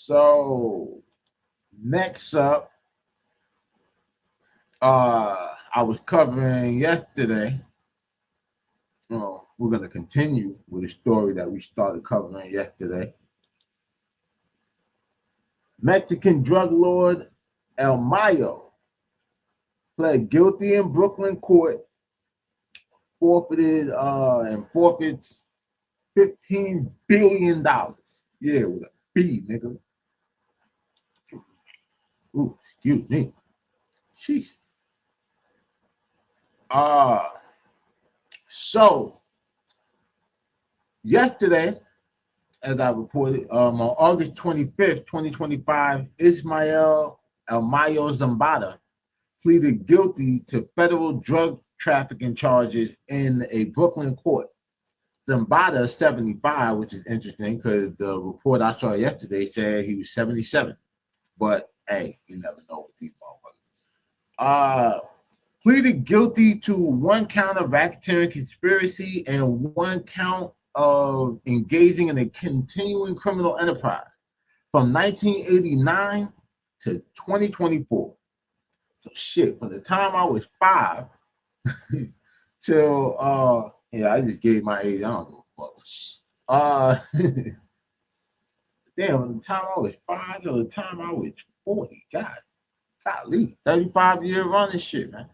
So next up, I was covering yesterday. We're gonna continue with a story that we started covering yesterday. Mexican drug lord El Mayo pled guilty in Brooklyn court, forfeited and forfeits $15 billion. Yeah, with a B, nigga. Ooh, excuse me. Sheesh. So yesterday, as I reported, on August 25th, 2025, Ismael El Mayo Zambada pleaded guilty to federal drug trafficking charges in a Brooklyn court. Zambada 75, which is interesting because the report I saw yesterday said he was 77. But hey, you never know with these motherfuckers. Pleaded guilty to one count of racketeering conspiracy and one count of engaging in a continuing criminal enterprise from 1989 to 2024. So shit, from the time I was 5 till yeah, I just gave my age. I don't give a fuck. Damn, from the time I was 5 till the time I was 40. God, golly, 35-year running shit, man.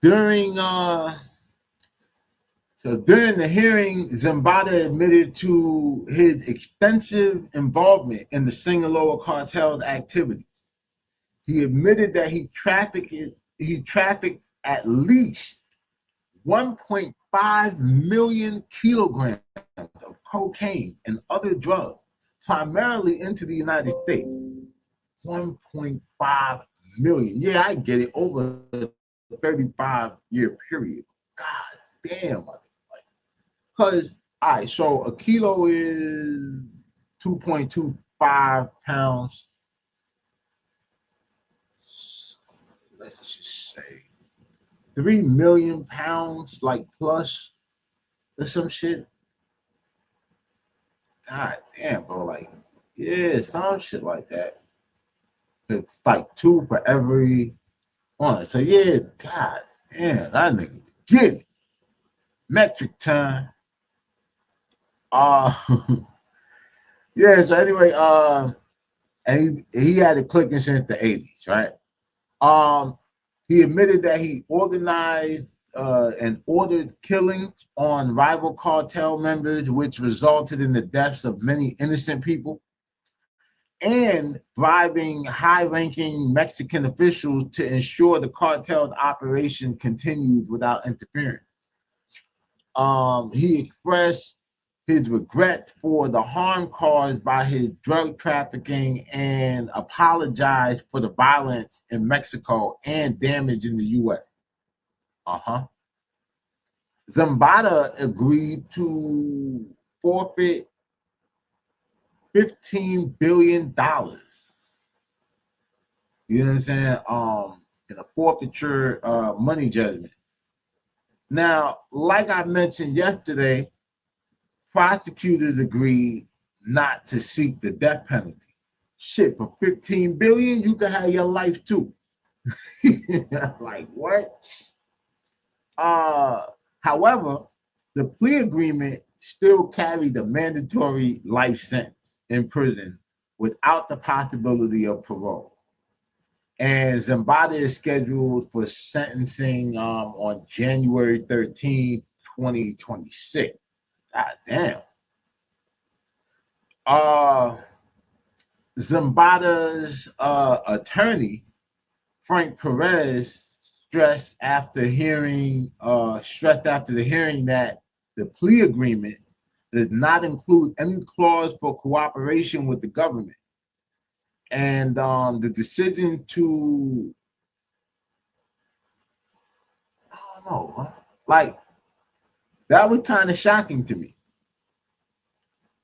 During the hearing, Zambada admitted to his extensive involvement in the Sinaloa cartel's activities. He admitted that he trafficked at least 1.5 million kilograms of cocaine and other drugs, primarily into the United States. 1.5 million. Yeah, I get it. Over a 35-year period. God damn. Because, all right, so a kilo is 2.25 pounds. Let's just say 3 million pounds, like plus or some shit. God damn, bro. Like, yeah, some shit like that. It's like 2 for every one. So, yeah, God damn, that nigga get it. Metric ton. Yeah, so anyway, and he had it clicking since the 80s, right? He admitted that he organized and ordered killings on rival cartel members, which resulted in the deaths of many innocent people, and bribing high-ranking Mexican officials to ensure the cartel's operations continued without interference. He expressed his regret for the harm caused by his drug trafficking and apologized for the violence in Mexico and damage in the U.S. Zambada agreed to forfeit $15 billion. You know what I'm saying? In a forfeiture money judgment. Now, like I mentioned yesterday, prosecutors agreed not to seek the death penalty. Shit, for $15 billion, you can have your life too. Like what? However, the plea agreement still carried a mandatory life sentence in prison without the possibility of parole. And Zambada is scheduled for sentencing on January 13th, 2026. God damn. Zambada's attorney, Frank Perez, stressed after the hearing that the plea agreement does not include any clause for cooperation with the government. And the decision to, I don't know, like, that was kind of shocking to me.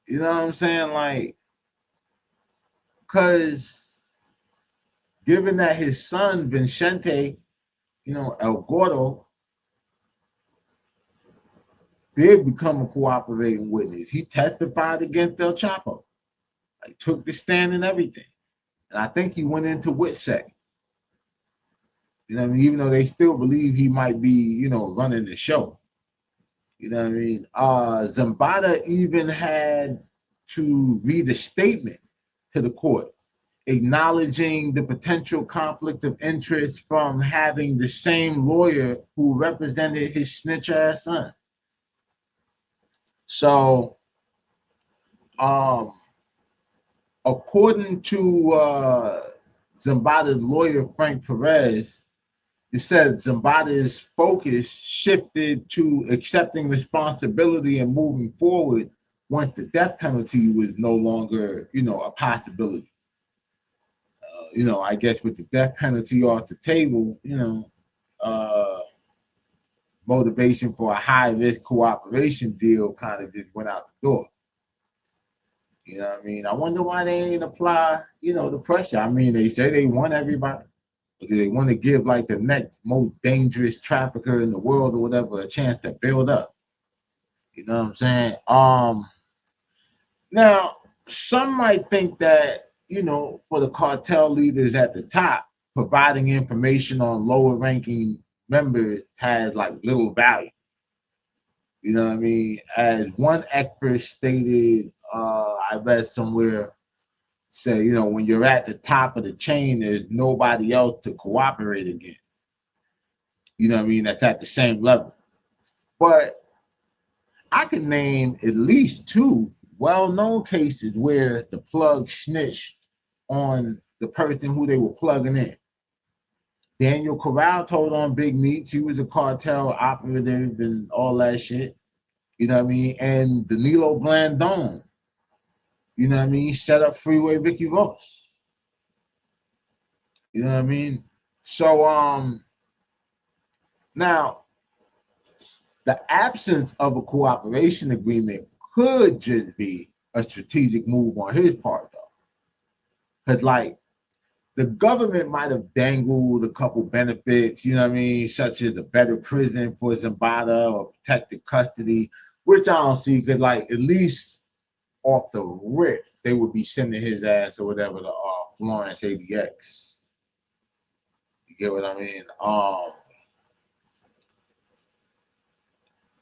You know what I'm saying? Like, because given that his son, Vicente, El Gordo, did become a cooperating witness. He testified against El Chapo. Like, took the stand and everything. And I think he went into WITSEC. You know what I mean? Even though they still believe he might be, you know, running the show. You know what I mean? Zambada even had to read a statement to the court acknowledging the potential conflict of interest from having the same lawyer who represented his snitch ass son. So, according to Zambada's lawyer, Frank Perez, it said Zambada's focus shifted to accepting responsibility and moving forward once the death penalty was no longer, you know, a possibility. You know, I guess with the death penalty off the table, you know, motivation for a high-risk cooperation deal kind of just went out the door. You know what I mean? I wonder why they ain't apply, you know, the pressure. I mean, they say they want everybody. They want to give like the next most dangerous trafficker in the world or whatever a chance to build up. You know what I'm saying? Now, some might think that, you know, for the cartel leaders at the top, providing information on lower ranking members has like little value. You know what I mean? As one expert stated, I read somewhere, say, you know, when you're at the top of the chain, there's nobody else to cooperate against. You know what I mean? That's at the same level. But I can name at least two well-known cases where the plug snitched on the person who they were plugging in. Daniel Corral told on Big Meats. He was a cartel operative and all that shit. You know what I mean? And Danilo Blandon, you know what I mean, set up Freeway Ricky Ross. You know what I mean? So now the absence of a cooperation agreement could just be a strategic move on his part, though. Because, like, the government might have dangled a couple benefits, you know what I mean, such as a better prison for Zambada or protected custody, which I don't see, because, like, at least off the rip, they would be sending his ass or whatever to Florence ADX. You get what I mean?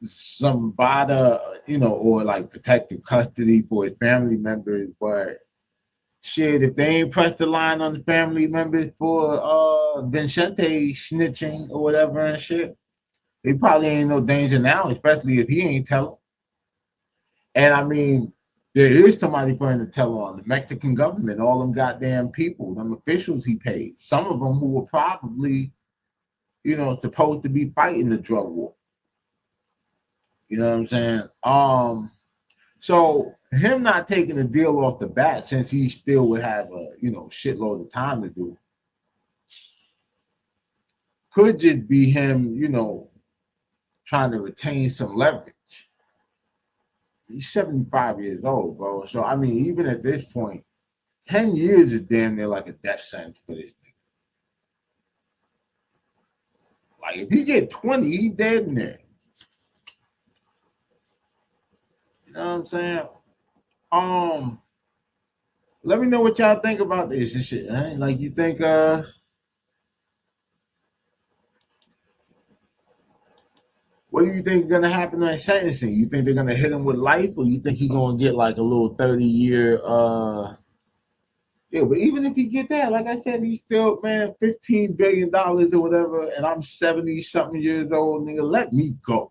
Zambada, you know, or like protective custody for his family members, but shit, if they ain't pressed the line on the family members for Vincente snitching or whatever and shit, they probably ain't no danger now, especially if he ain't telling. And I mean, there is somebody for him to tell on. The Mexican government, all them goddamn people, them officials he paid, some of them who were probably, you know, supposed to be fighting the drug war. You know what I'm saying? So him not taking a deal off the bat, since he still would have a, you know, shitload of time to do, could just be him, you know, trying to retain some leverage. He's 75 years old, bro. So I mean, even at this point, 10 years is damn near like a death sentence for this nigga. Like if he get 20, he dead in there. You know what I'm saying? Let me know what y'all think about this and shit. Right? Like you think what do you think is gonna happen in sentencing? You think they're gonna hit him with life, or you think he's gonna get like a little 30-year yeah, but even if he get that, like I said, he's still, man, $15 billion or whatever, and I'm 70-something years old, nigga. Let me go.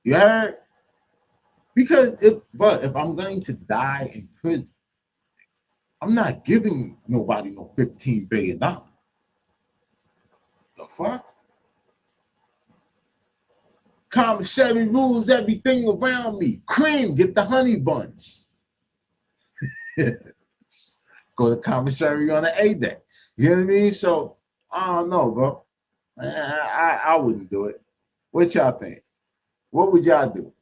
You heard? Because if I'm going to die in prison, I'm not giving nobody no $15 billion. The fuck? Commissary rules everything around me. Cream, get the honey buns. Go to commissary on the A day. You know what I mean? So I don't know, bro. I wouldn't do it. What y'all think? What would y'all do?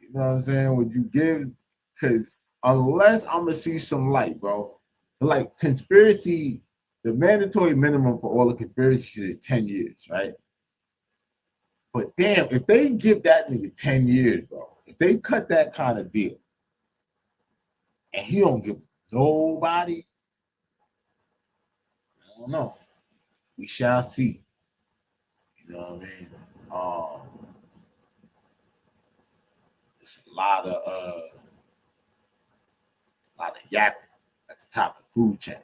You know what I'm saying? Would you give? Because unless I'm gonna see some light, bro. Like conspiracy, the mandatory minimum for all the conspiracies is 10 years, right? But damn, if they give that nigga 10 years, bro, if they cut that kind of deal, and he don't give nobody, I don't know. We shall see. You know what I mean? It's a lot of yapping at the top of the food chain.